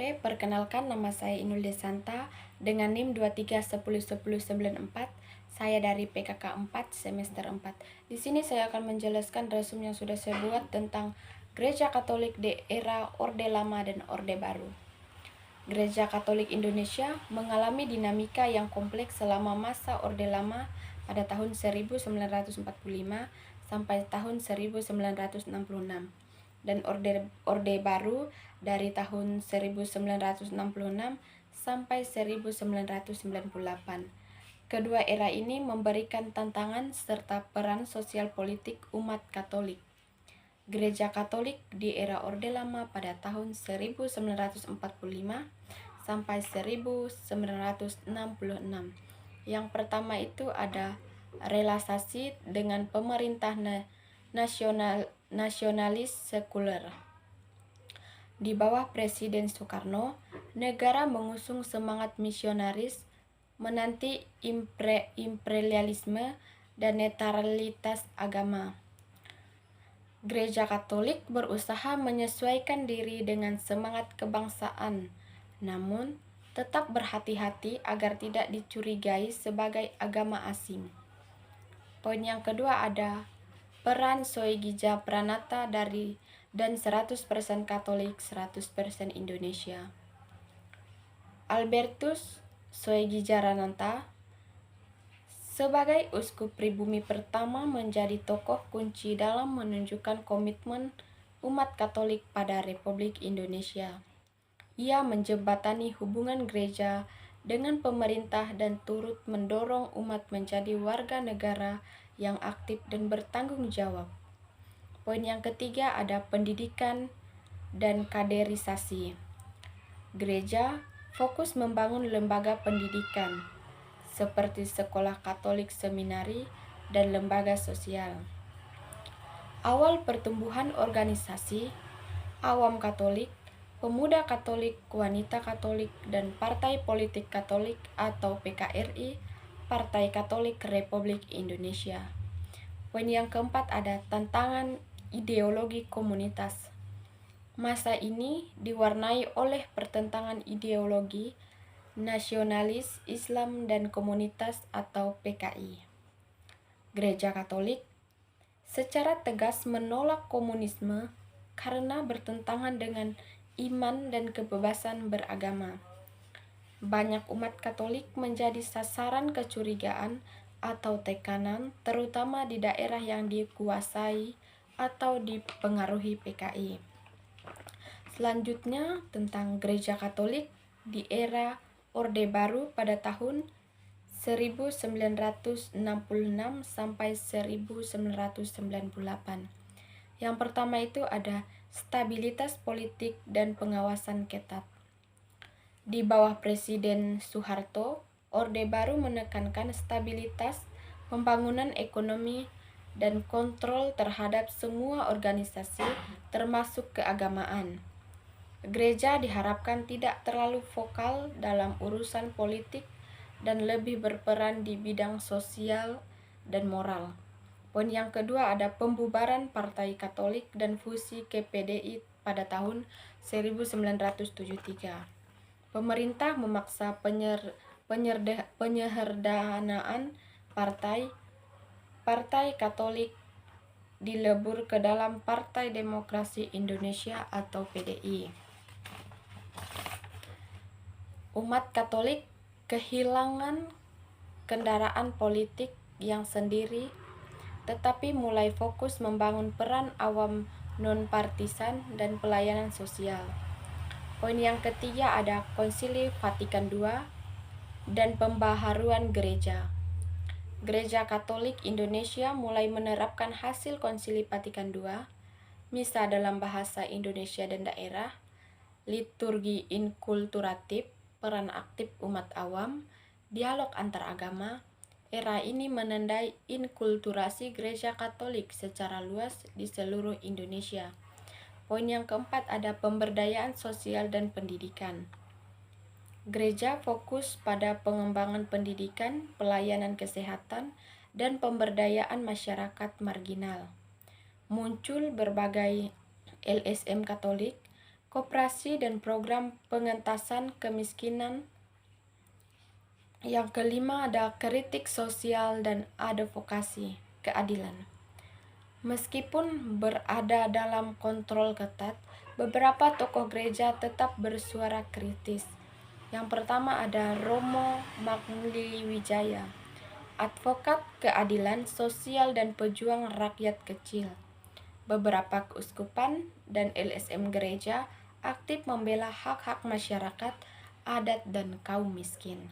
Perkenalkan nama saya Inul Desanta dengan NIM 23101094. Saya dari PKK 4 semester 4. Di sini saya akan menjelaskan resume yang sudah saya buat tentang Gereja Katolik di era Orde Lama dan Orde Baru. Gereja Katolik Indonesia mengalami dinamika yang kompleks selama masa Orde Lama pada tahun 1945 sampai tahun 1966 dan Orde Baru dari tahun 1966 sampai 1998. Kedua era ini memberikan tantangan serta peran sosial politik umat Katolik. Gereja Katolik di era Orde Lama pada tahun 1945 sampai 1966. Yang pertama itu ada relasi dengan pemerintah nasionalis sekuler. Di bawah Presiden Soekarno, negara mengusung semangat misionaris, menanti imperialisme dan netralitas agama. Gereja Katolik berusaha menyesuaikan diri dengan semangat kebangsaan, namun tetap berhati-hati agar tidak dicurigai sebagai agama asing. Poin yang kedua ada peran Soegija Pranata dan 100% Katolik, 100% Indonesia. Albertus Soegija Pranata sebagai uskup pribumi pertama menjadi tokoh kunci dalam menunjukkan komitmen umat Katolik pada Republik Indonesia. Ia menjembatani hubungan gereja dengan pemerintah dan turut mendorong umat menjadi warga negara yang aktif dan bertanggung jawab. Poin yang ketiga ada pendidikan dan kaderisasi. Gereja fokus membangun lembaga pendidikan seperti sekolah Katolik seminari dan lembaga sosial. Awal pertumbuhan organisasi Awam Katolik, Pemuda Katolik, Wanita Katolik, dan Partai Politik Katolik atau PKRI, Partai Katolik Republik Indonesia. Poin yang keempat ada tantangan ideologi komunitas. Masa ini diwarnai oleh pertentangan ideologi nasionalis Islam dan komunitas atau PKI. Gereja Katolik secara tegas menolak komunisme karena bertentangan dengan iman dan kebebasan beragama. Banyak umat Katolik menjadi sasaran kecurigaan atau tekanan, terutama di daerah yang dikuasai atau dipengaruhi PKI. Selanjutnya tentang Gereja Katolik di era Orde Baru pada tahun 1966 sampai 1998. Yang pertama itu ada stabilitas politik dan pengawasan ketat. Di bawah Presiden Soeharto, Orde Baru menekankan stabilitas, pembangunan ekonomi, dan kontrol terhadap semua organisasi termasuk keagamaan. Gereja diharapkan tidak terlalu vokal dalam urusan politik dan lebih berperan di bidang sosial dan moral. Poin yang kedua ada pembubaran Partai Katolik dan fusi ke PDI pada tahun 1973. Pemerintah memaksa penyederhanaan Partai Katolik dilebur ke dalam Partai Demokrasi Indonesia atau PDI. Umat Katolik kehilangan kendaraan politik yang sendiri, tetapi mulai fokus membangun peran awam non-partisan dan pelayanan sosial. Poin yang ketiga ada Konsili Vatikan II dan pembaharuan gereja. Gereja Katolik Indonesia mulai menerapkan hasil Konsili Vatikan II, misa dalam bahasa Indonesia dan daerah, liturgi inkulturatif, peran aktif umat awam, dialog antar agama. Era ini menandai inkulturasi Gereja Katolik secara luas di seluruh Indonesia. Poin yang keempat ada pemberdayaan sosial dan pendidikan. Gereja fokus pada pengembangan pendidikan, pelayanan kesehatan, dan pemberdayaan masyarakat marginal. Muncul berbagai LSM Katolik, koperasi dan program pengentasan kemiskinan. Yang kelima ada kritik sosial dan advokasi keadilan. Meskipun berada dalam kontrol ketat, beberapa tokoh gereja tetap bersuara kritis. Yang pertama ada Romo Mangliwijaya, advokat keadilan sosial dan pejuang rakyat kecil. Beberapa keuskupan dan LSM gereja aktif membela hak-hak masyarakat adat dan kaum miskin.